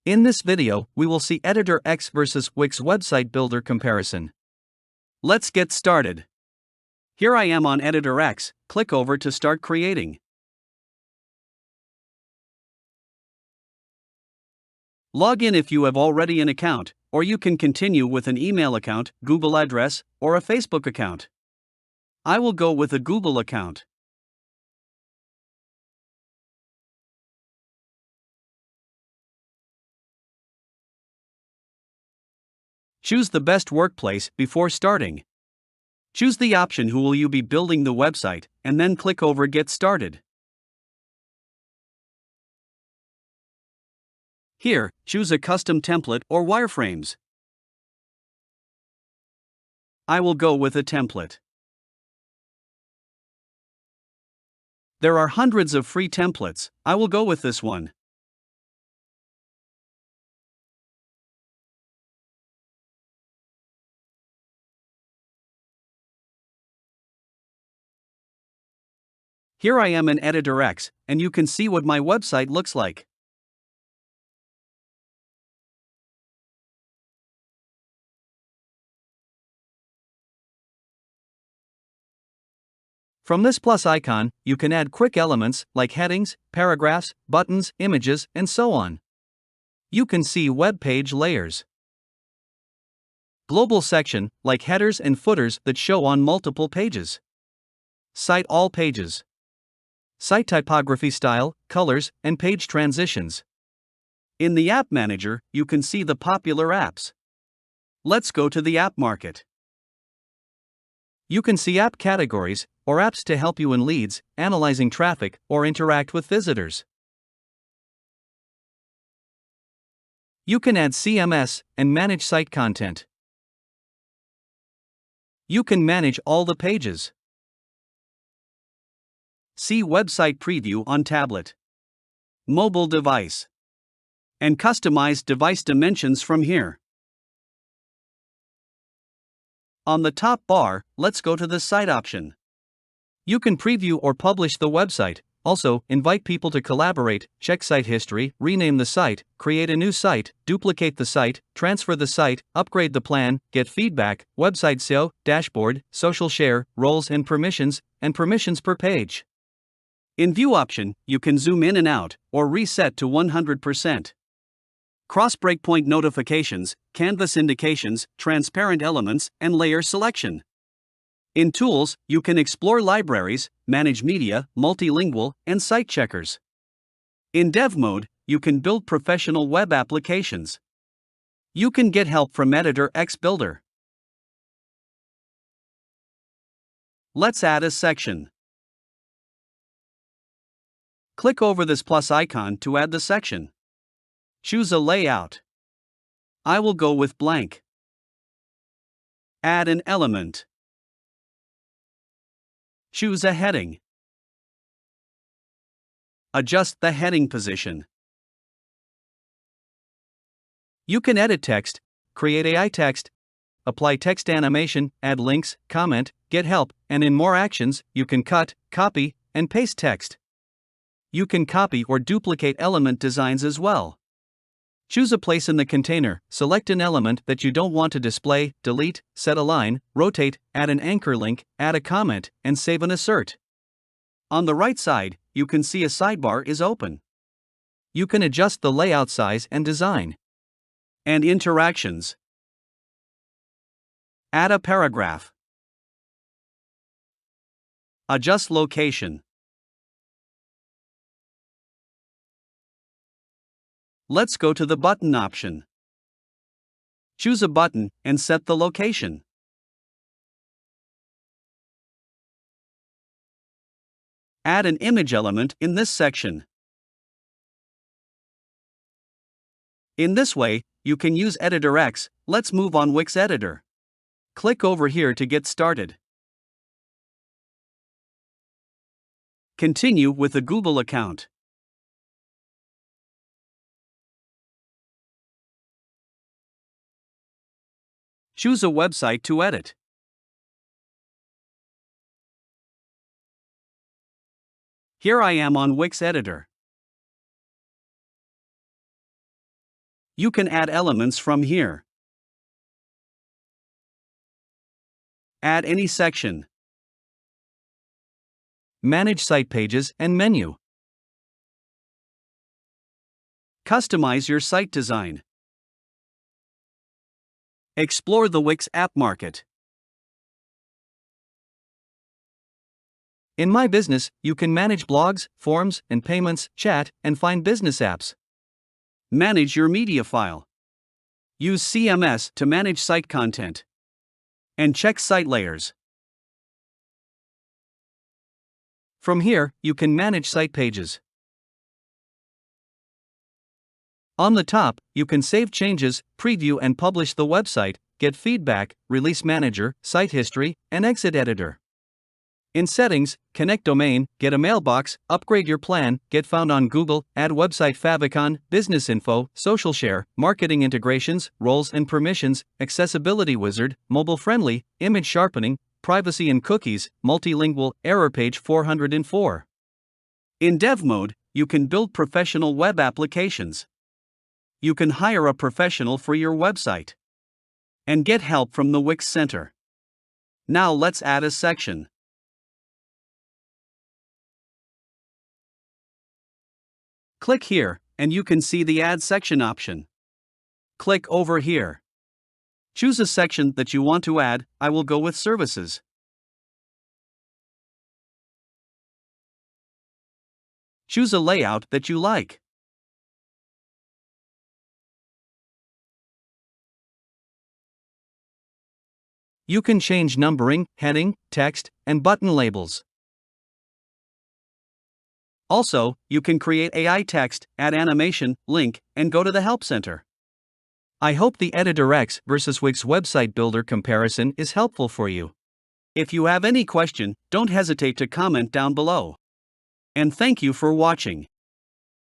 In this video, we will see Editor X versus Wix Website Builder comparison. Let's get started. Here I am on Editor X, click over to start creating. Log in if you have already an account, or you can continue with an email account, Google address, or a Facebook account. I will go with a Google account. Choose the best workplace before starting. Choose the option who will you be building the website, and then click over Get Started. Here, choose a custom template or wireframes. I will go with a template. There are hundreds of free templates, I will go with this one. Here I am in Editor X, and you can see what my website looks like. From this plus icon, you can add quick elements like headings, paragraphs, buttons, images, and so on. You can see web page layers. Global section, like headers and footers that show on multiple pages. Cite all pages. Site typography style, colors, and page transitions. In the App Manager, you can see the popular apps. Let's go to the App Market. You can see app categories, or apps to help you in leads, analyzing traffic, or interact with visitors. You can add CMS and manage site content. You can manage all the pages. See Website Preview on tablet, mobile device, and customize device dimensions from here. On the top bar, let's go to the Site option. You can preview or publish the website, also invite people to collaborate, check site history, rename the site, create a new site, duplicate the site, transfer the site, upgrade the plan, get feedback, website SEO, dashboard, social share, roles and permissions per page. In View option, you can zoom in and out, or reset to 100%. Cross breakpoint notifications, canvas indications, transparent elements, and layer selection. In Tools, you can explore libraries, manage media, multilingual, and site checkers. In Dev mode, you can build professional web applications. You can get help from Editor X Builder. Let's add a section. Click over this plus icon to add the section. Choose a layout. I will go with blank. Add an element. Choose a heading. Adjust the heading position. You can edit text, create AI text, apply text animation, add links, comment, get help, and in More Actions, you can cut, copy, and paste text. You can copy or duplicate element designs as well. Choose a place in the container, select an element that you don't want to display, delete, set a line, rotate, add an anchor link, add a comment, and save an assert. On the right side, you can see a sidebar is open. You can adjust the layout size and design. And interactions. Add a paragraph. Adjust location. Let's go to the button option. Choose a button and set the location. Add an image element in this section. In this way, you can use Editor X. Let's move on Wix Editor. Click over here to get started. Continue with a Google account. Choose a website to edit. Here I am on Wix Editor. You can add elements from here. Add any section. Manage site pages and menu. Customize your site design. Explore the Wix app market. In My Business, you can manage blogs, forms, and payments, chat, and find business apps. Manage your media file. Use CMS to manage site content. And check site layers. From here, you can manage site pages. On the top, you can save changes, preview and publish the website, get feedback, release manager, site history, and exit editor. In Settings, connect domain, get a mailbox, upgrade your plan, get found on Google, add website favicon, business info, social share, marketing integrations, roles and permissions, accessibility wizard, mobile friendly, image sharpening, privacy and cookies, multilingual, error page 404. In Dev mode, you can build professional web applications. You can hire a professional for your website. And get help from the Wix Center. Now let's add a section. Click here, and you can see the Add Section option. Click over here. Choose a section that you want to add. I will go with Services. Choose a layout that you like. You can change numbering, heading, text, and button labels. Also, you can create AI text, add animation, link, and go to the Help Center. I hope the Editor X versus Wix website builder comparison is helpful for you. If you have any question, don't hesitate to comment down below. And thank you for watching.